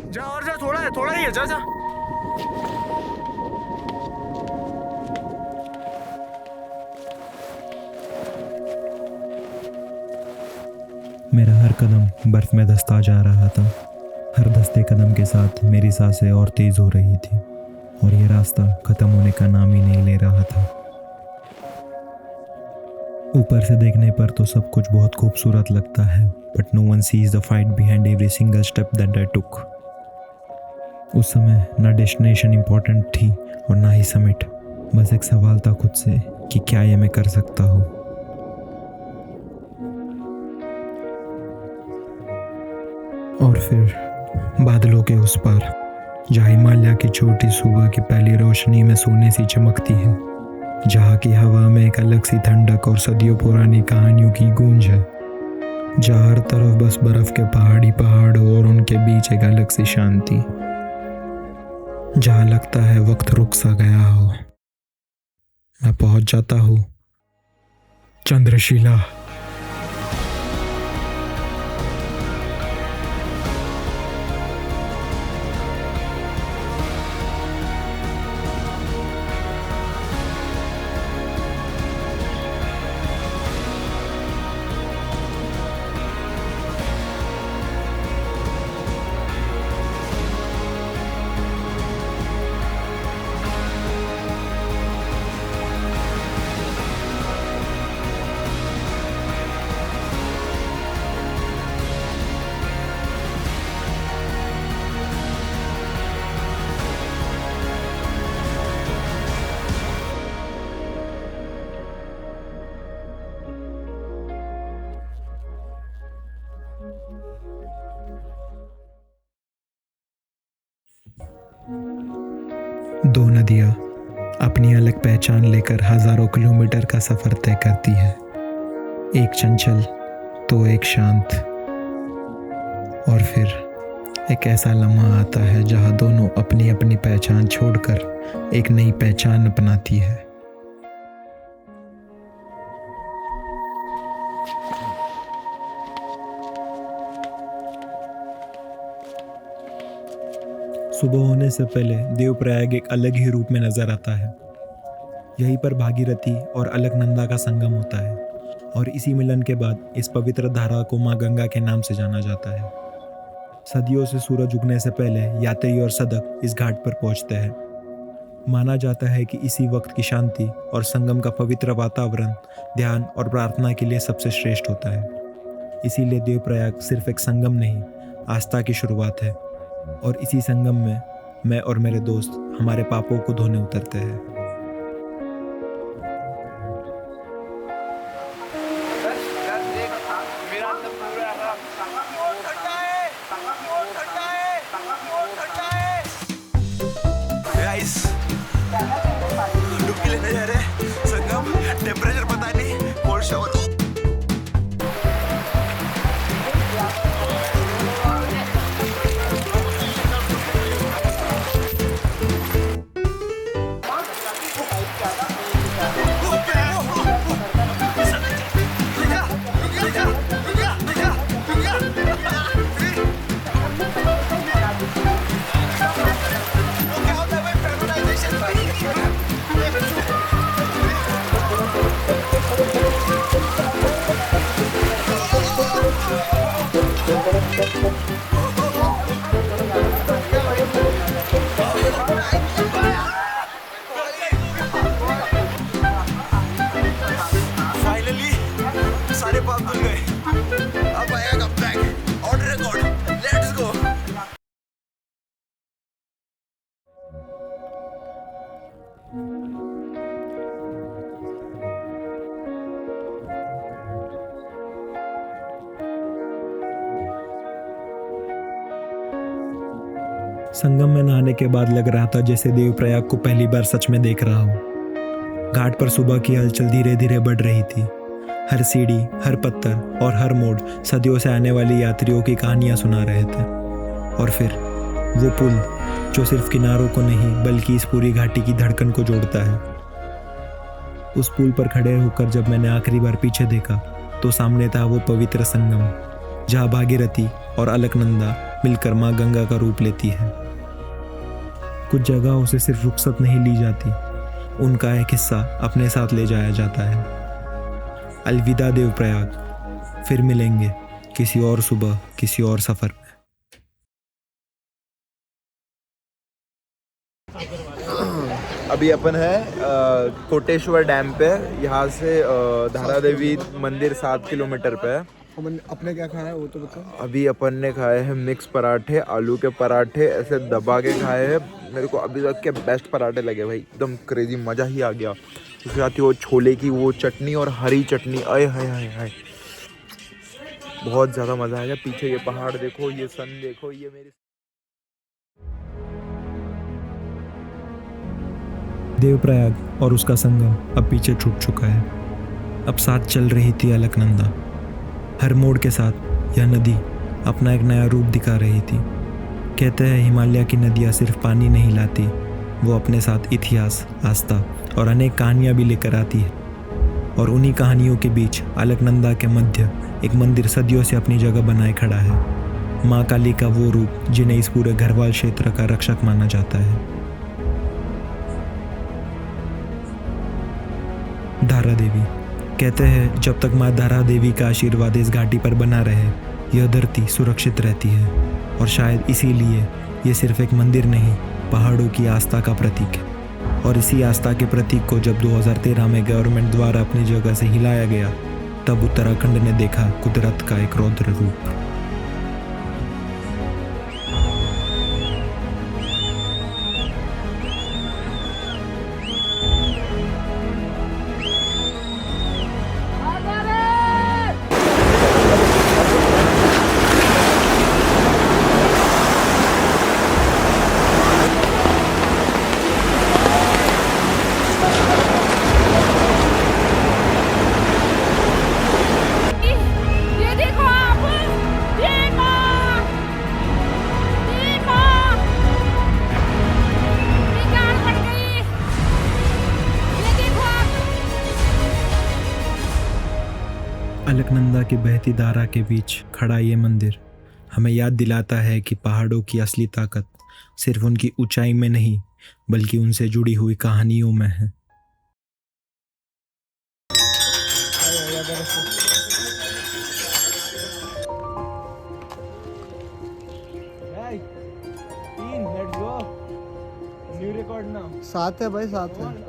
जा और जा, थोड़ा है, थोड़ा ही है, जा जा। मेरा हर कदम बर्फ में धंसता जा रहा था। हर धंसते कदम के साथ मेरी सांसें और तेज हो रही थी और ये रास्ता खत्म होने का नाम ही नहीं ले रहा था। ऊपर से देखने पर तो सब कुछ बहुत खूबसूरत लगता है, but no one sees the fight behind every single step that I took. उस समय ना डेस्टिनेशन इम्पोर्टेंट थी और ना ही समिट। बस एक सवाल था खुद से कि क्या ये मैं कर सकता हूँ। और फिर बादलों के उस पार, जहाँ हिमालय की छोटी सुबह की पहली रोशनी में सोने सी चमकती है, जहाँ की हवा में एक अलग सी ठंडक और सदियों पुरानी कहानियों की गूंज है, जहाँ हर तरफ बस बर्फ के पहाड़ी पहाड़ और उनके बीच एक अलग सी शांति, जहाँ लगता है वक्त रुक सा गया हो। मैं पहुंच जाता हूँ चंद्रशिला। दो नदियाँ अपनी अलग पहचान लेकर हजारों किलोमीटर का सफर तय करती है, एक चंचल तो एक शांत। और फिर एक ऐसा लम्हा आता है जहाँ दोनों अपनी अपनी पहचान छोड़कर एक नई पहचान अपनाती है। सुबह होने से पहले देवप्रयाग एक अलग ही रूप में नजर आता है। यहीं पर भागीरथी और अलकनंदा का संगम होता है और इसी मिलन के बाद इस पवित्र धारा को माँ गंगा के नाम से जाना जाता है। सदियों से सूरज उगने से पहले यात्री और साधक इस घाट पर पहुंचते हैं। माना जाता है कि इसी वक्त की शांति और संगम का पवित्र वातावरण ध्यान और प्रार्थना के लिए सबसे श्रेष्ठ होता है। इसीलिए देवप्रयाग सिर्फ एक संगम नहीं, आस्था की शुरुआत है। और इसी संगम में मैं और मेरे दोस्त हमारे पापों को धोने उतरते हैं। डुबकी लेने जा रहे हैं, संगम, टेम्परेचर पता नहीं, कोल्ड शावर। फाइनली सारे पाप धुल गए। अब आएगा comeback on record. Let's go. Sangam में नहाने के बाद लग रहा था जैसे देवप्रयाग को पहली बार सच में देख रहा हूँ। घाट पर सुबह की हलचल धीरे धीरे बढ़ रही थी। हर सीढ़ी, हर पत्थर और हर मोड़ सदियों से आने वाली यात्रियों की कहानियां सुना रहे थे। और फिर वो पुल जो सिर्फ किनारों को नहीं बल्कि इस पूरी घाटी की धड़कन को जोड़ता है। उस पुल पर खड़े होकर जब मैंने आखिरी बार पीछे देखा तो सामने था वो पवित्र संगम, जहाँ भागीरथी और अलकनंदा मिलकर माँ गंगा का रूप लेती है। कुछ जगहों से सिर्फ रुखसत नहीं ली जाती, उनका एक हिस्सा अपने साथ ले जाया जाता है। अलविदा देवप्रयाग, फिर मिलेंगे किसी और सुबह, किसी और सफ़र में। अभी अपन है कोटेश्वर डैम पे। यहाँ से धारा देवी मंदिर 7 किलोमीटर पे है। अपने क्या खाया है वो तो बताओ। अभी अपन ने खाए हैं मिक्स पराठे, आलू के पराठे ऐसे दबा के खाए हैं। मेरे को अभी तक के बेस्ट पराठे लगे भाई, एकदम क्रेजी, मज़ा ही आ गया। उसके साथ ही वो छोले की वो चटनी और हरी चटनी, आए हाय हाय हाय, बहुत ज़्यादा मज़ा आ गया। पीछे ये पहाड़ देखो, ये सन देखो, ये मेरी देवप्रयाग और उसका संगम अब पीछे छूट चुका है। अब साथ चल रही थी अलकनंदा। हर मोड़ के साथ यह नदी अपना एक नया रूप दिखा रही थी। कहते हैं हिमालय की नदियाँ सिर्फ पानी नहीं लाती, वो अपने साथ इतिहास, आस्था और अनेक कहानियाँ भी लेकर आती है। और उन्हीं कहानियों के बीच अलकनंदा के मध्य एक मंदिर सदियों से अपनी जगह बनाए खड़ा है। माँ काली का वो रूप जिन्हें इस पूरे घरवाल क्षेत्र का रक्षक माना जाता है। धारा देवी, कहते हैं जब तक माँ धारा देवी का आशीर्वाद इस घाटी पर बना रहे, यह धरती सुरक्षित रहती है। और शायद इसीलिए ये सिर्फ एक मंदिर नहीं, पहाड़ों की आस्था का प्रतीक है। और इसी आस्था के प्रतीक को जब 2013 में गवर्नमेंट द्वारा अपनी जगह से हिलाया गया, तब उत्तराखंड ने देखा कुदरत का एक रौद्र रूप। अलकनंदा की बहती धारा के बीच खड़ा ये मंदिर हमें याद दिलाता है कि पहाड़ों की असली ताकत सिर्फ उनकी ऊंचाई में नहीं, बल्कि उनसे जुड़ी हुई कहानियों में है। साथ है भाई, साथ है।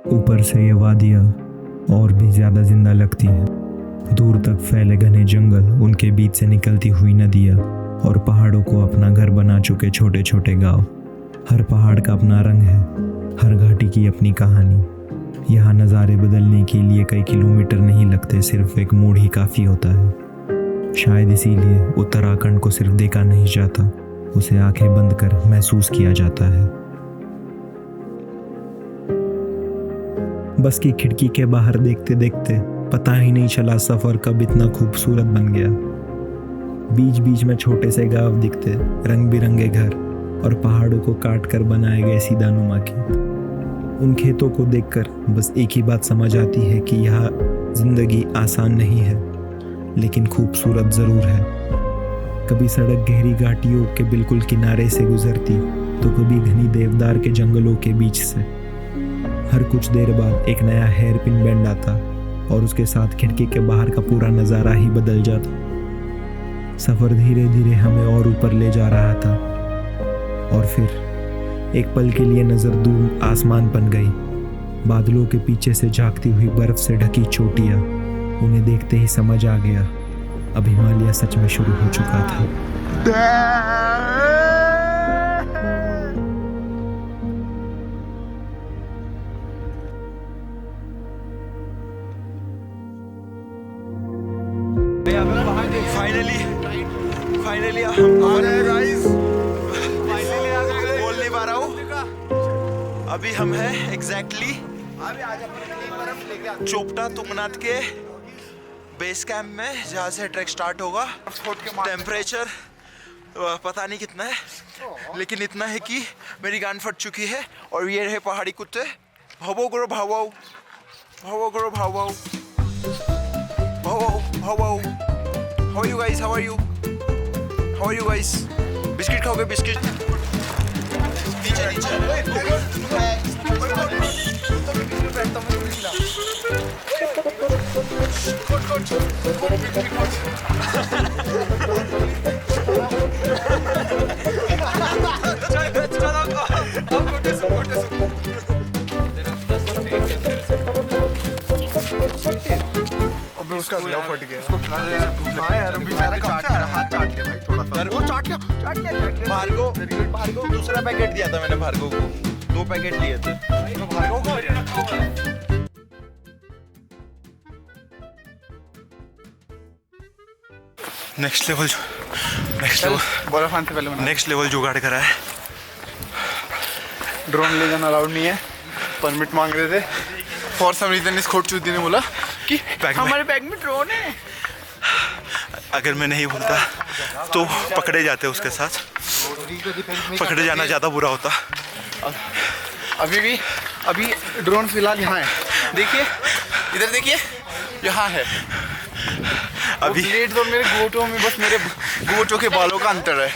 ऊपर से ये वादियाँ और भी ज़्यादा जिंदा लगती हैं। दूर तक फैले घने जंगल, उनके बीच से निकलती हुई नदियाँ और पहाड़ों को अपना घर बना चुके छोटे छोटे गांव। हर पहाड़ का अपना रंग है, हर घाटी की अपनी कहानी। यहाँ नज़ारे बदलने के लिए कई किलोमीटर नहीं लगते, सिर्फ एक मोड़ ही काफ़ी होता है। शायद इसीलिए उत्तराखंड को सिर्फ देखा नहीं जाता, उसे आंखें बंद कर महसूस किया जाता है। बस की खिड़की के बाहर देखते देखते पता ही नहीं चला सफ़र कब इतना खूबसूरत बन गया। बीच बीच में छोटे से गांव दिखते, रंग बिरंगे घर और पहाड़ों को काट कर बनाए गए सीधानुमा खेत। उन खेतों को देखकर बस एक ही बात समझ आती है कि यह जिंदगी आसान नहीं है, लेकिन खूबसूरत ज़रूर है। कभी सड़क गहरी घाटियों के बिल्कुल किनारे से गुजरती, तो कभी घनी देवदार के जंगलों के बीच से। हर कुछ देर बाद एक नया हेयर पिन बैंड आता और उसके साथ खिड़की के बाहर का पूरा नज़ारा ही बदल जाता। सफ़र धीरे धीरे हमें और ऊपर ले जा रहा था और फिर एक पल के लिए नज़र दूर आसमान बन गई। बादलों के पीछे से झांकती हुई बर्फ से ढकी चोटियाँ, उन्हें देखते ही समझ आ गया अब हिमालय सच में शुरू हो चुका था। फाइनली हम आ गए गाइस। बोल नहीं पा रहा हूँ, अभी हम हैं एग्जैक्टली चोपटा तुंगनाथ के बेस कैंप में, जहाँ से ट्रैक स्टार्ट होगा। टेम्परेचर पता नहीं कितना है, लेकिन इतना है कि मेरी गान फट चुकी है। और ये रहे पहाड़ी कुत्ते। भावो करो भावो, भावो करो भावो, भावो भावो। How are you guys, how are you, how are you guys? Biscuit खाओगे? बिस्किट नीचे अबे उसका गला फट गया। हाँ यार बेचारा हाथ चाट लिया भाई थोड़ा सा। वो चाट लिया। भार्गव दूसरा पैकेट दिया था मैंने भार्गव को, 2 पैकेट लिए थे। भार्गव को नेक्स्ट लेवल जुगाड़ करा है। ड्रोन ले जाना अलाउड नहीं है, परमिट मांग रहे थे। फॉर सम रीजन इस खोट चूती ने बोला कि हमारे बैग में ड्रोन है। अगर मैं नहीं बोलता तो पकड़े जाते उसके साथ। पकड़े जाना ज़्यादा बुरा होता। अभी ड्रोन फिलहाल यहाँ है। देखिए इधर देखिए, यहाँ है। अभी प्लेट तो मेरे गोटों में, बस मेरे गोटों के बालों का अंतर है।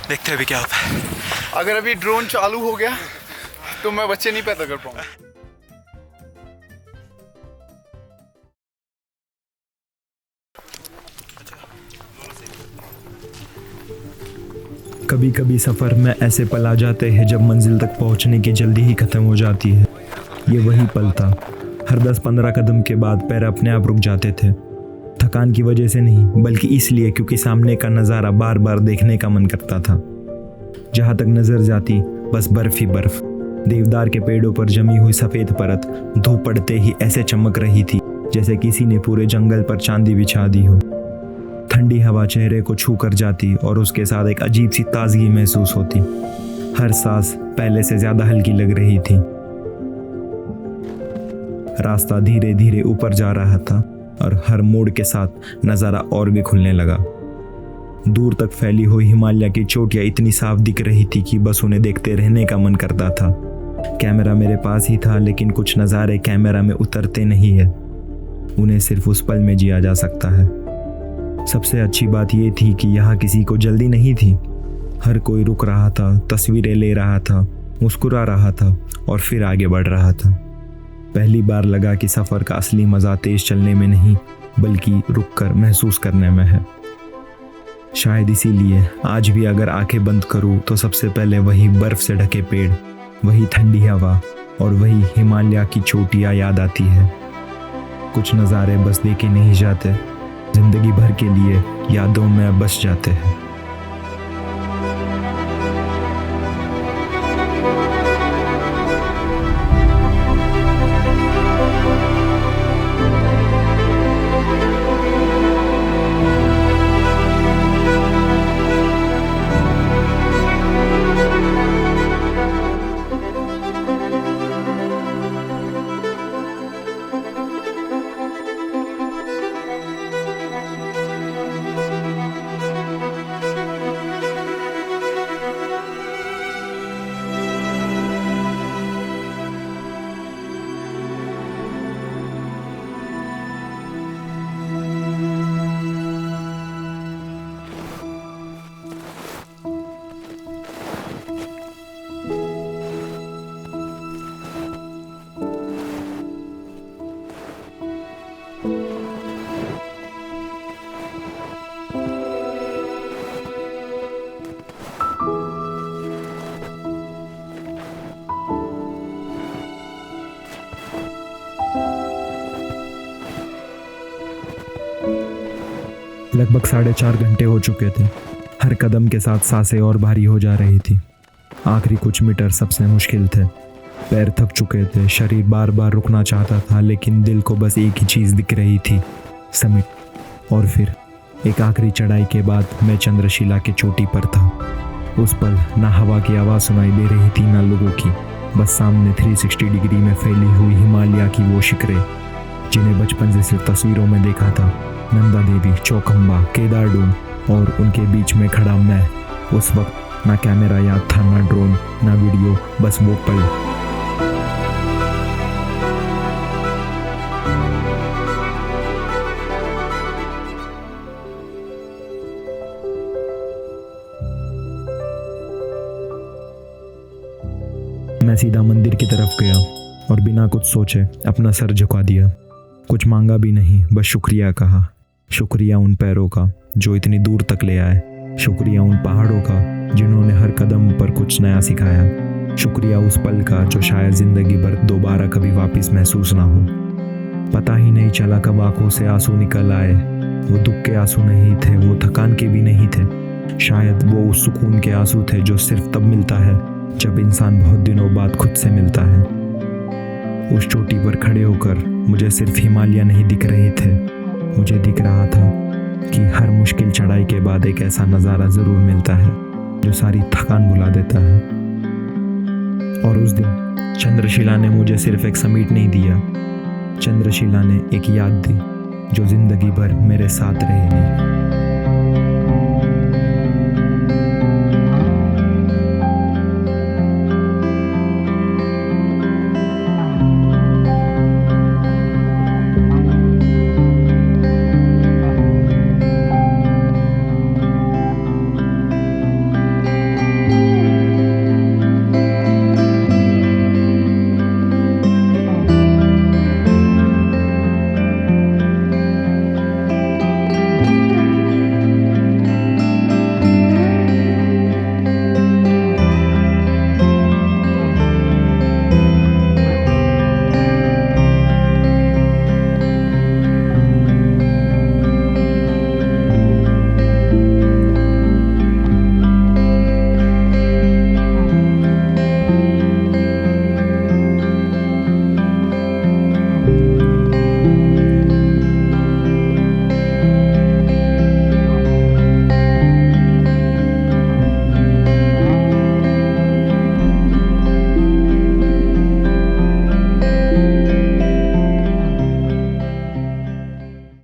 देखते हैं अभी क्या होता है। अगर अभी ड्रोन चालू हो गया तो मैं बच्चे नहीं पैदा कर पाऊंगा। कभी कभी सफ़र में ऐसे पल आ जाते हैं जब मंजिल तक पहुंचने की जल्दी ही ख़त्म हो जाती है। ये वही पल था। हर 10-15 कदम के बाद पैर अपने आप रुक जाते थे। थकान की वजह से नहीं, बल्कि इसलिए क्योंकि सामने का नज़ारा बार बार देखने का मन करता था। जहाँ तक नज़र जाती बस बर्फ़ ही बर्फ़। देवदार के पेड़ों पर जमी हुई सफ़ेद परत धूप पड़ते ही ऐसे चमक रही थी जैसे किसी ने पूरे जंगल पर चांदी बिछा दी हो। ठंडी हवा चेहरे को छू कर जाती और उसके साथ एक अजीब सी ताजगी महसूस होती। हर सांस पहले से ज़्यादा हल्की लग रही थी। रास्ता धीरे धीरे ऊपर जा रहा था और हर मोड़ के साथ नज़ारा और भी खुलने लगा। दूर तक फैली हुई हिमालय की चोटियाँ इतनी साफ दिख रही थी कि बस उन्हें देखते रहने का मन करता था। कैमरा मेरे पास ही था, लेकिन कुछ नज़ारे कैमरा में उतरते नहीं है। उन्हें सिर्फ उस पल में जिया जा सकता है। सबसे अच्छी बात यह थी कि यहाँ किसी को जल्दी नहीं थी। हर कोई रुक रहा था, तस्वीरें ले रहा था, मुस्कुरा रहा था और फिर आगे बढ़ रहा था। पहली बार लगा कि सफ़र का असली मज़ा तेज़ चलने में नहीं, बल्कि रुककर महसूस करने में है। शायद इसीलिए आज भी अगर आंखें बंद करूँ तो सबसे पहले वही बर्फ़ से ढके पेड़, वही ठंडी हवा और वही हिमालय की चोटियाँ याद आती है। कुछ नज़ारे बस देखे नहीं जाते, जिंदगी भर के लिए यादों में बस जाते हैं। लगभग 4.5 घंटे हो चुके थे। हर कदम के साथ सांसें और भारी हो जा रही थी। आखिरी कुछ मीटर सबसे मुश्किल थे। पैर थक चुके थे, शरीर बार बार रुकना चाहता था, लेकिन दिल को बस एक ही चीज़ दिख रही थी, समिट। और फिर एक आखिरी चढ़ाई के बाद मैं चंद्रशिला की चोटी पर था। उस पल ना हवा की आवाज़ सुनाई दे रही थी ना लोगों की, बस सामने 360 डिग्री में फैली हुई हिमालय की वो शिखरें जिन्हें बचपन से सिर्फ तस्वीरों में देखा था। नंदा देवी, चौखंबा, केदारडूम और उनके बीच में खड़ा मैं। उस वक्त ना कैमरा याद था, ना ड्रोन, ना वीडियो, बस वो पल। मैं सीधा मंदिर की तरफ गया और बिना कुछ सोचे अपना सर झुका दिया। कुछ मांगा भी नहीं, बस शुक्रिया कहा। शुक्रिया उन पैरों का जो इतनी दूर तक ले आए। शुक्रिया उन पहाड़ों का जिन्होंने हर कदम पर कुछ नया सिखाया। शुक्रिया उस पल का जो शायद जिंदगी भर दोबारा कभी वापस महसूस ना हो। पता ही नहीं चला कब आंखों से आंसू निकल आए। वो दुख के आंसू नहीं थे, वो थकान के भी नहीं थे। शायद वो उस सुकून के आंसू थे जो सिर्फ तब मिलता है जब इंसान बहुत दिनों बाद खुद से मिलता है। उस चोटी पर खड़े होकर मुझे सिर्फ हिमालय नहीं दिख रहे थे, मुझे दिख रहा था कि हर मुश्किल चढ़ाई के बाद एक ऐसा नज़ारा ज़रूर मिलता है जो सारी थकान भुला देता है। और उस दिन चंद्रशिला ने मुझे सिर्फ एक समीट नहीं दिया, चंद्रशिला ने एक याद दी जो ज़िंदगी भर मेरे साथ रहेगी।